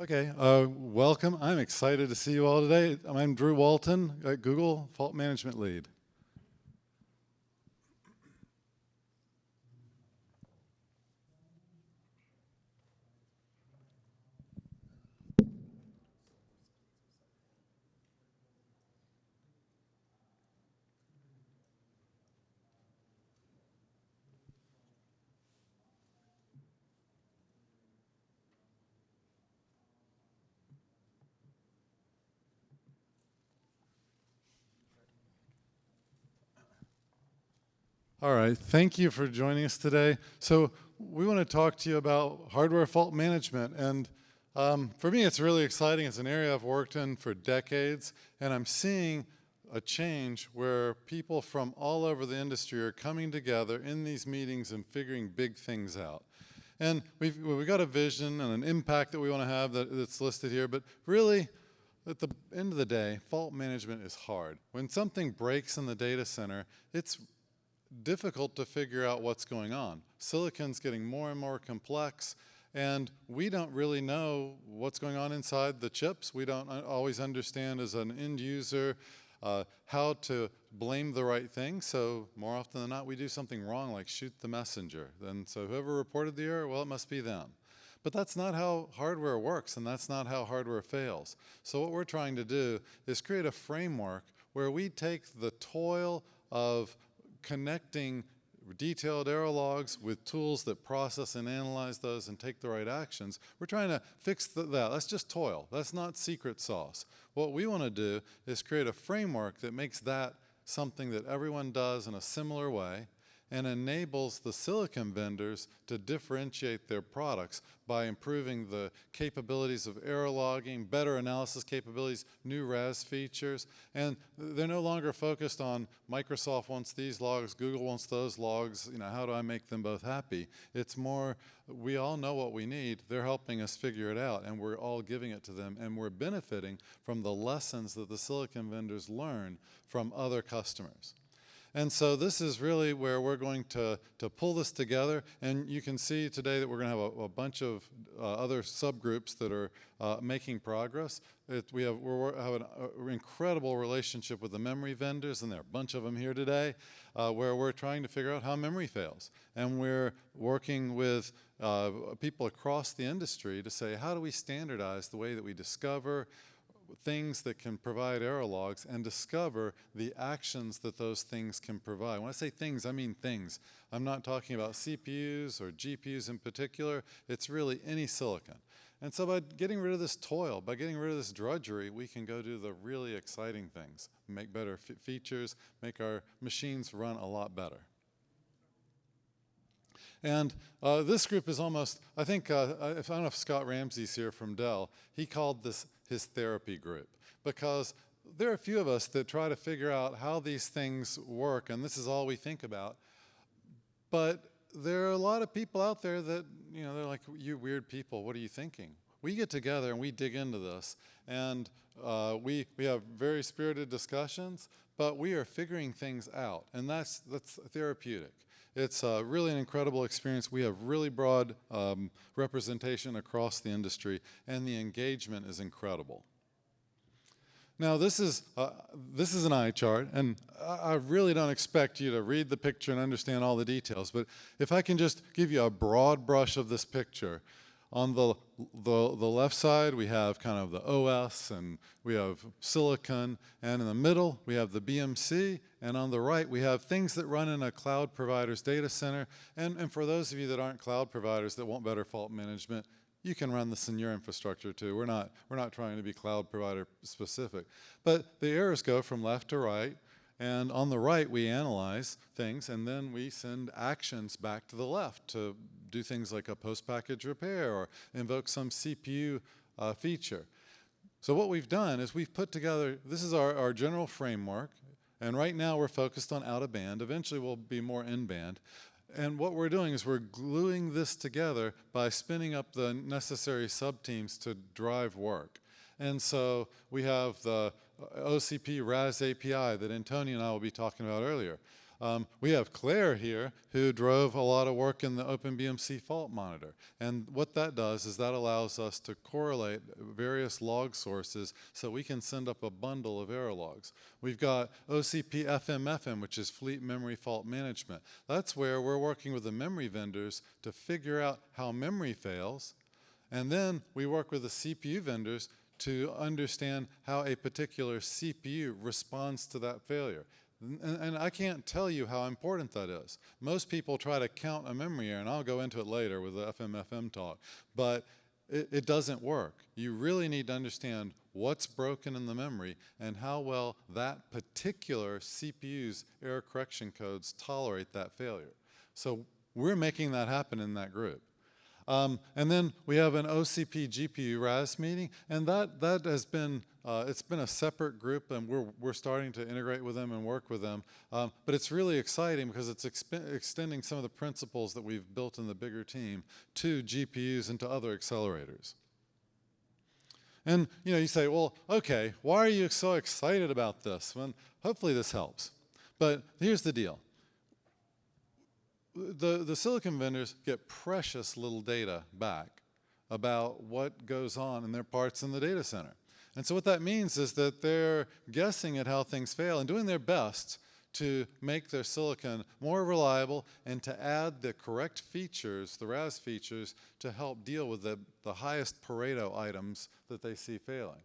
Okay, welcome. I'm excited to see you all today. I'm Drew Walton, at Google Fault Management Lead. All right, thank you for joining us today. So we want to talk to you about hardware fault management. And for me, it's really exciting. It's an area I've worked in for decades, and I'm seeing a change where people from all over the industry are coming together in these meetings and figuring big things out. And we've got a vision and an impact that we want to have that's listed here, but really, at the end of the day, fault management is hard. When something breaks in the data center, it's difficult to figure out what's going on. Silicon's getting more and more complex, and we don't really know what's going on inside the chips. We don't always understand as an end user how to blame the right thing. So more often than not, we do something wrong, like shoot the messenger. And so whoever reported the error, well, it must be them. But that's not how hardware works, and that's not how hardware fails. So what we're trying to do is create a framework where we take the toil of connecting detailed error logs with tools that process and analyze those and take the right actions. We're trying to fix that. That's just toil. That's not secret sauce. What we want to do is create a framework that makes that something that everyone does in a similar way and enables the silicon vendors to differentiate their products by improving the capabilities of error logging, better analysis capabilities, new RAS features, and they're no longer focused on Microsoft wants these logs, Google wants those logs, how do I make them both happy? It's more, we all know what we need, they're helping us figure it out, and we're all giving it to them, and we're benefiting from the lessons that the silicon vendors learn from other customers. And so this is really where we're going to pull this together. And you can see today that we're going to have a bunch of other subgroups that are making progress. We have an incredible relationship with the memory vendors, and there are a bunch of them here today, where we're trying to figure out how memory fails. And we're working with people across the industry to say, how do we standardize the way that we discover things that can provide error logs and discover the actions that those things can provide. When I say things, I mean things. I'm not talking about CPUs or GPUs in particular. It's really any silicon. And so by getting rid of this toil, by getting rid of this drudgery, we can go do the really exciting things, make better features, make our machines run a lot better. And this group is almost, I think, I don't know if Scott Ramsey's here from Dell, he called this his therapy group, because there are a few of us that try to figure out how these things work, and this is all we think about. But there are a lot of people out there that, they're like, you weird people, what are you thinking? We get together and we dig into this, and we have very spirited discussions, but we are figuring things out, and that's therapeutic. It's really an incredible experience. We have really broad representation across the industry, and the engagement is incredible. Now this is an eye chart, and I really don't expect you to read the picture and understand all the details, but if I can just give you a broad brush of this picture. On the left side, we have kind of the OS, and we have silicon, and in the middle, we have the BMC, and on the right, we have things that run in a cloud provider's data center. And for those of you that aren't cloud providers that want better fault management, you can run this in your infrastructure too. We're not trying to be cloud provider specific. But the errors go from left to right. And on the right, we analyze things, and then we send actions back to the left to do things like a post-package repair or invoke some CPU feature. So what we've done is we've put together, this is our general framework, and right now we're focused on out-of-band. Eventually we'll be more in-band. And what we're doing is we're gluing this together by spinning up the necessary sub-teams to drive work. And so we have the OCP RAS API that Antonio and I will be talking about earlier. We have Claire here, who drove a lot of work in the OpenBMC fault monitor. And what that does is that allows us to correlate various log sources so we can send up a bundle of error logs. We've got OCP FMFM, which is Fleet Memory Fault Management. That's where we're working with the memory vendors to figure out how memory fails. And then we work with the CPU vendors to understand how a particular CPU responds to that failure. And I can't tell you how important that is. Most people try to count a memory error, and I'll go into it later with the FMFM talk, but it doesn't work. You really need to understand what's broken in the memory and how well that particular CPU's error correction codes tolerate that failure. So we're making that happen in that group. And then we have an OCP GPU RAS meeting, and that has been it's been a separate group, and we're starting to integrate with them and work with them. But it's really exciting because it's extending some of the principles that we've built in the bigger team to GPUs and to other accelerators. And you say, well, okay, why are you so excited about this? Well, hopefully this helps. But here's the deal. The silicon vendors get precious little data back about what goes on in their parts in the data center. And so what that means is that they're guessing at how things fail and doing their best to make their silicon more reliable and to add the correct features, the RAS features, to help deal with the highest Pareto items that they see failing.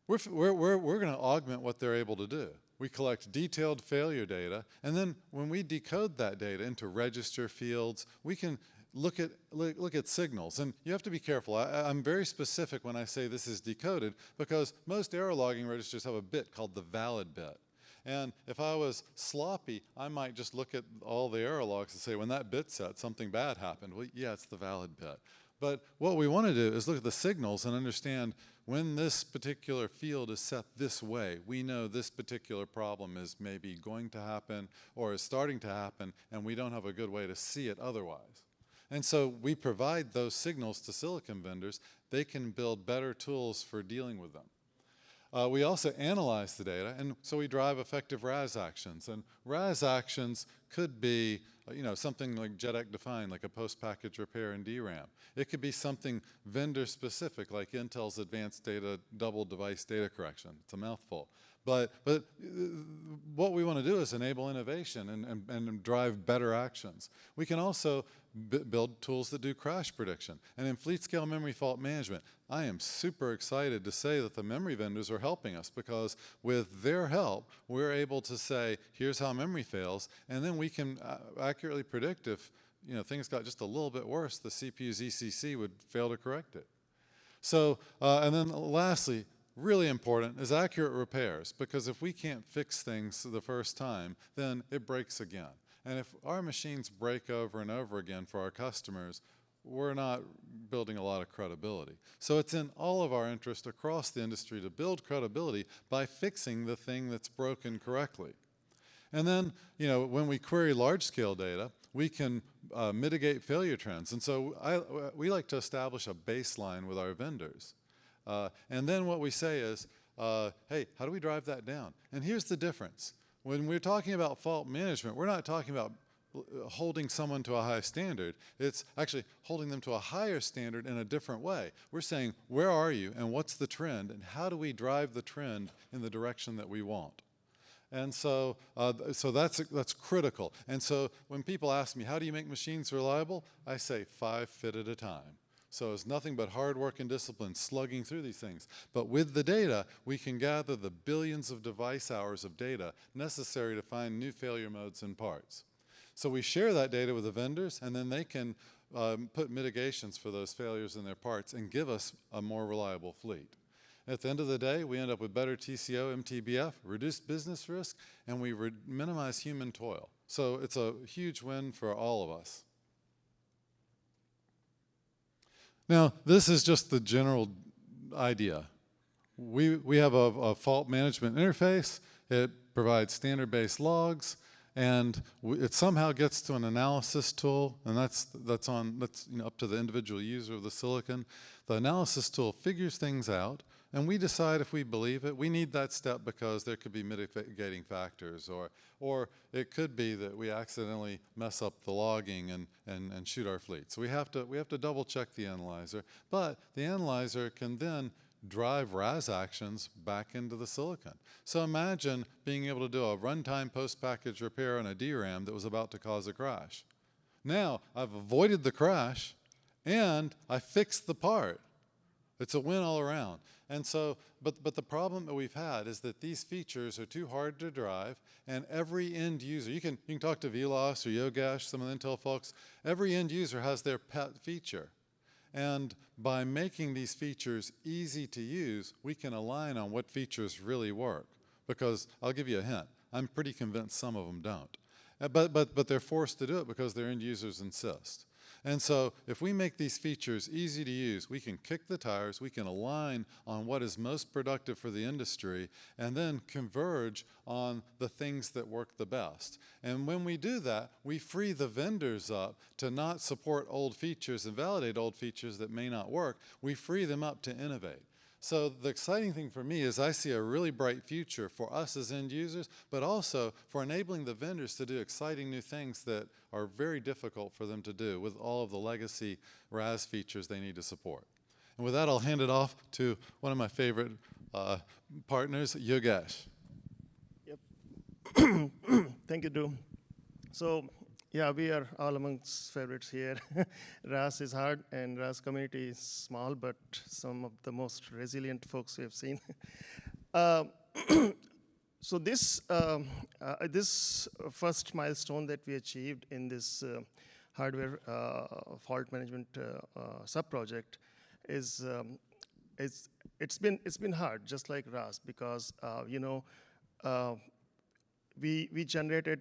We're going to augment what they're able to do. We collect detailed failure data, and then when we decode that data into register fields, we can look at signals. And you have to be careful. I'm very specific when I say this is decoded, because most error logging registers have a bit called the valid bit. And if I was sloppy, I might just look at all the error logs and say, when that bit set, something bad happened. Well, yeah, it's the valid bit. But what we want to do is look at the signals and understand when this particular field is set this way, we know this particular problem is maybe going to happen or is starting to happen, and we don't have a good way to see it otherwise. And so we provide those signals to silicon vendors. They can build better tools for dealing with them. We also analyze the data, and so we drive effective RAS actions. And RAS actions could be something like JEDEC defined, like a post-package repair in DRAM. It could be something vendor-specific, like Intel's advanced data double device data correction. It's a mouthful. But what we want to do is enable innovation and drive better actions. We can also build tools that do crash prediction. And in fleet scale memory fault management, I am super excited to say that the memory vendors are helping us, because with their help, we're able to say, here's how memory fails, and then we can accurately predict if things got just a little bit worse, the CPU's ECC would fail to correct it. So, and then lastly, really important is accurate repairs, because if we can't fix things the first time, then it breaks again. And if our machines break over and over again for our customers, we're not building a lot of credibility. So it's in all of our interest across the industry to build credibility by fixing the thing that's broken correctly. And then, when we query large-scale data, we can mitigate failure trends. And so we like to establish a baseline with our vendors. And then what we say is, hey, how do we drive that down? And here's the difference. When we're talking about fault management, we're not talking about holding someone to a high standard. It's actually holding them to a higher standard in a different way. We're saying, where are you and what's the trend, and how do we drive the trend in the direction that we want? And so, that's critical. And so when people ask me, how do you make machines reliable? I say 5 fit at a time. So it's nothing but hard work and discipline slugging through these things. But with the data, we can gather the billions of device hours of data necessary to find new failure modes and parts. So we share that data with the vendors, and then they can put mitigations for those failures in their parts and give us a more reliable fleet. At the end of the day, we end up with better TCO, MTBF, reduced business risk, and we minimize human toil. So it's a huge win for all of us. Now, this is just the general idea. We have a fault management interface. It provides standard-based logs, and it somehow gets to an analysis tool, and that's up to the individual user of the silicon. The analysis tool figures things out, and we decide if we believe it. We need that step because there could be mitigating factors, or it could be that we accidentally mess up the logging and shoot our fleet. So we have to double check the analyzer, but the analyzer can then drive RAS actions back into the silicon. So imagine being able to do a runtime post-package repair on a DRAM that was about to cause a crash. Now, I've avoided the crash, and I fixed the part. It's a win all around. And so, but the problem that we've had is that these features are too hard to drive, and every end user, you can talk to Vilas or Yogesh, some of the Intel folks, every end user has their pet feature. And by making these features easy to use, we can align on what features really work. Because I'll give you a hint, I'm pretty convinced some of them don't. But they're forced to do it because their end users insist. And so if we make these features easy to use, we can kick the tires, we can align on what is most productive for the industry, and then converge on the things that work the best. And when we do that, we free the vendors up to not support old features and validate old features that may not work. We free them up to innovate. So the exciting thing for me is I see a really bright future for us as end users, but also for enabling the vendors to do exciting new things that are very difficult for them to do with all of the legacy RAS features they need to support. And with that, I'll hand it off to one of my favorite partners, Yogesh. Yep. Thank you, Drew. So, yeah, we are all amongst favorites here. RAS is hard, and RAS community is small, but some of the most resilient folks we have seen. So this first milestone that we achieved in this hardware fault management sub-project is it's been hard, just like RAS, because we generated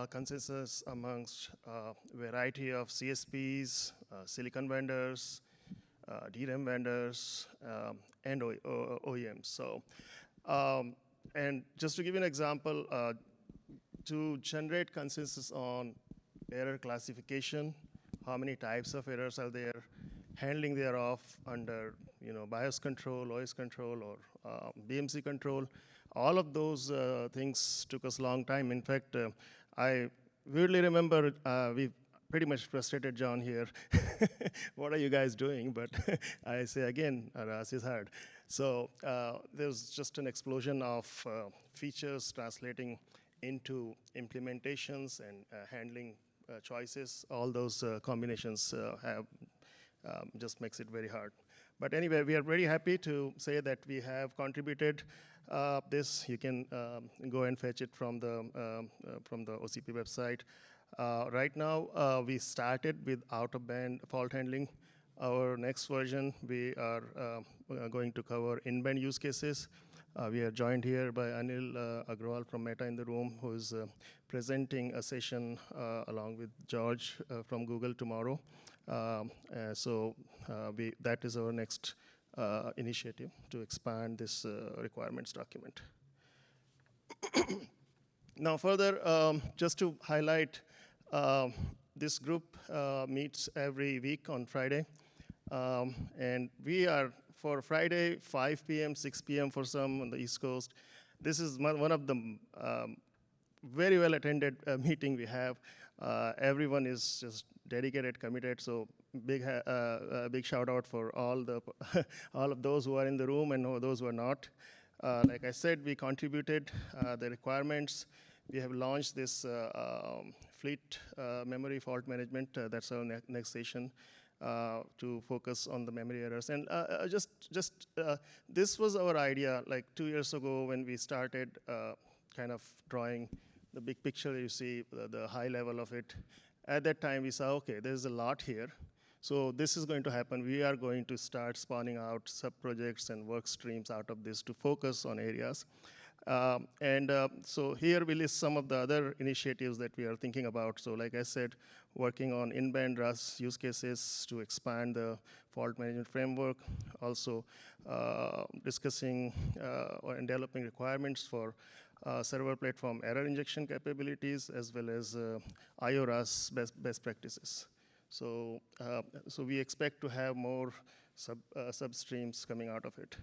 consensus amongst a variety of CSPs, silicon vendors, DRAM vendors, and OEMs. So, and just to give you an example, to generate consensus on error classification, how many types of errors are there, handling thereof under BIOS control, OS control, or BMC control, all of those things took us a long time. In fact, I weirdly remember we pretty much frustrated John here. What are you guys doing? But I say again, RAS is hard. So there's just an explosion of features translating into implementations and handling choices. All those combinations have just makes it very hard. But anyway, we are very happy to say that we have contributed this. You can go and fetch it from the OCP website. Right now, we started with out-of-band fault handling. Our next version, we are going to cover in-band use cases. We are joined here by Anil Agrawal from Meta in the room, who is presenting a session along with George from Google tomorrow. So that is our next initiative to expand this requirements document. Now further, just to highlight, this group meets every week on Friday. And we are, for Friday, 5 p.m., 6 p.m. for some on the East Coast. This is one of the very well-attended meeting we have. Everyone is just dedicated, committed, so big shout out for all of those who are in the room and those who are not. Like I said, we contributed the requirements. We have launched this fleet memory fault management. That's our next session to focus on the memory errors. And this was our idea like 2 years ago when we started kind of drawing the big picture. You see the high level of it. At that time, we saw, okay, there's a lot here. So this is going to happen. We are going to start spawning out sub-projects and work streams out of this to focus on areas. So here we list some of the other initiatives that we are thinking about. So like I said, working on in-band RAS use cases to expand the fault management framework. Also discussing and developing requirements for server platform error injection capabilities, as well as IORAS best practices. So we expect to have more substreams coming out of it,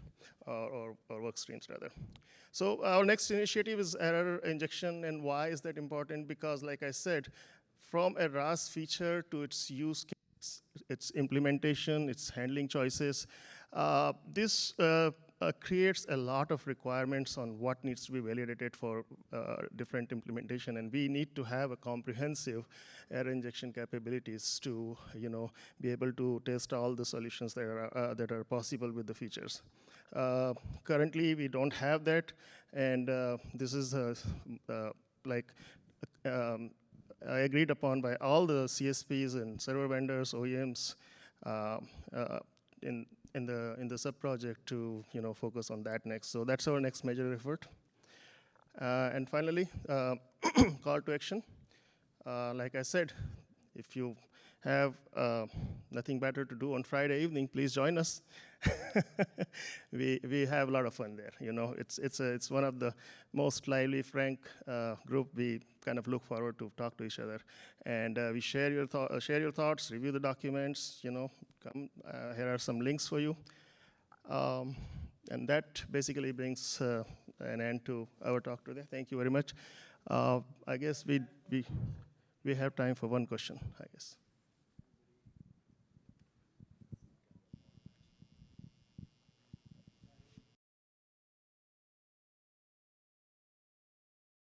or work streams rather. So our next initiative is error injection, and why is that important? Because like I said, from a RAS feature to its use case, its implementation, its handling choices, this creates a lot of requirements on what needs to be validated for different implementation, and we need to have a comprehensive error injection capabilities to, be able to test all the solutions that are possible with the features. Currently, we don't have that, and this is agreed upon by all the CSPs and server vendors, OEMs, in the sub-project to focus on that next. So that's our next major effort. And finally, call to action. Like I said, if you have nothing better to do on Friday evening, please join us. we have a lot of fun there. It's one of the most lively, frank group. We kind of look forward to talk to each other, and we share your thoughts, review the documents. Come. Here are some links for you, and that basically brings an end to our talk today. Thank you very much. I guess we have time for one question, I guess.